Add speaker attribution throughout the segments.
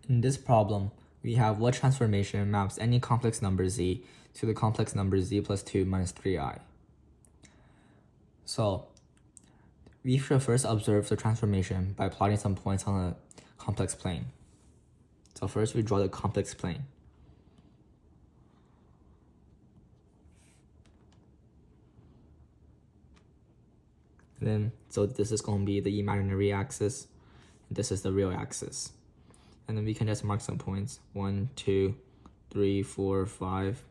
Speaker 1: In this problem, we have what transformation maps any complex number z to the complex number z plus 2 minus 3i. So we should first observe the transformation by plotting some points on a complex plane. So first we draw the complex plane. So this is going to be the imaginary axis, and this is the real axis. And then we can just mark some points. 1, 2, 3, 4, 5.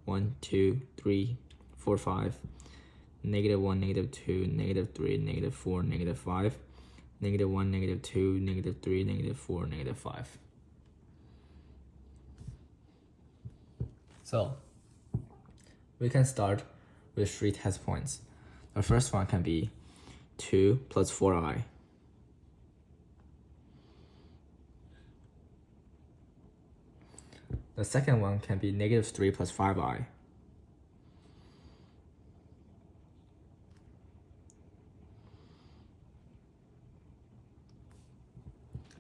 Speaker 1: 1, 2, 3, 4, 5. -1, -2, -3, -4, -5. -1, -2, -3, -4, -5. So we can start with 3 test points. The first one can be 2 plus 4i. The second one can be -3 plus 5i.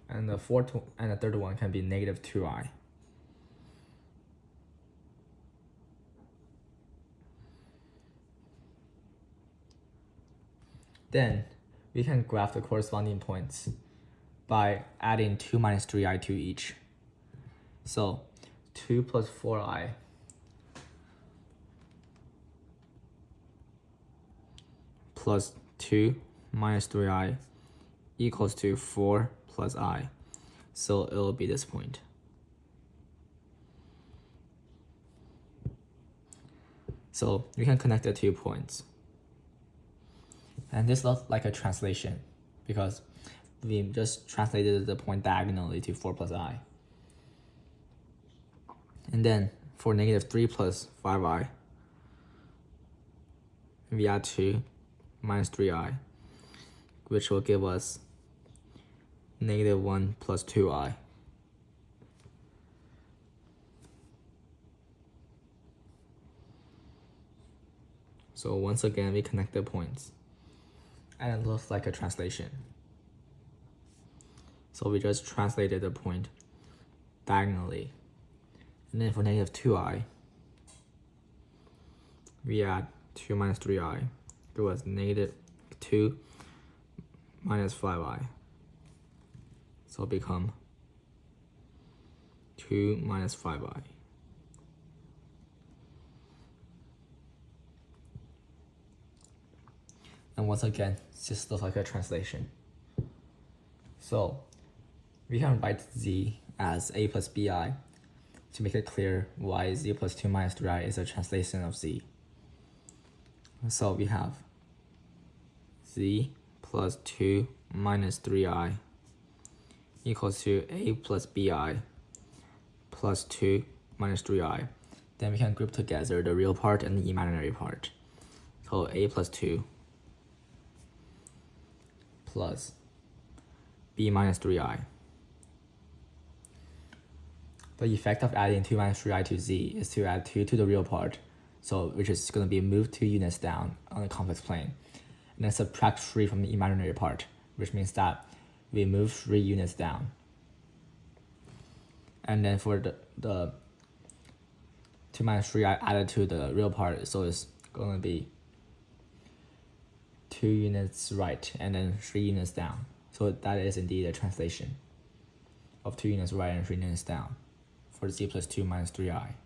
Speaker 1: And the third one can be -2i. Then we can graph the corresponding points by adding 2 minus 3i to each. So 2 plus 4i plus 2 minus 3i equals to 4 plus I. So it will be this point. So we can connect the 2 points. And this looks like a translation because we just translated the point diagonally to 4 plus I. And then for -3 plus 5i, we add 2 minus 3i, which will give us -1 plus 2i. So once again, we connect the points. And it looks like a translation. So we just translated the point diagonally. And then for -2i, we add 2 minus 3i. It was -2 minus 5i. So it become 2 minus 5i. And once again, it just looks like a translation. So we can write z as a plus bi to make it clear why z plus 2 minus 3i is a translation of z. So we have z plus 2 minus 3i equals to a plus bi plus 2 minus 3i. Then we can group together the real part and the imaginary part. So a plus 2 plus b minus 3i. The effect of adding 2 minus 3i to z is to add 2 to the real part, so which is going to be moved 2 units down on the complex plane. And then subtract 3 from the imaginary part, which means that we move 3 units down. And then for the 2 minus 3i added to the real part, so it's going to be 2 units right and then 3 units down. So that is indeed a translation of 2 units right and 3 units down for z plus 2 minus 3i.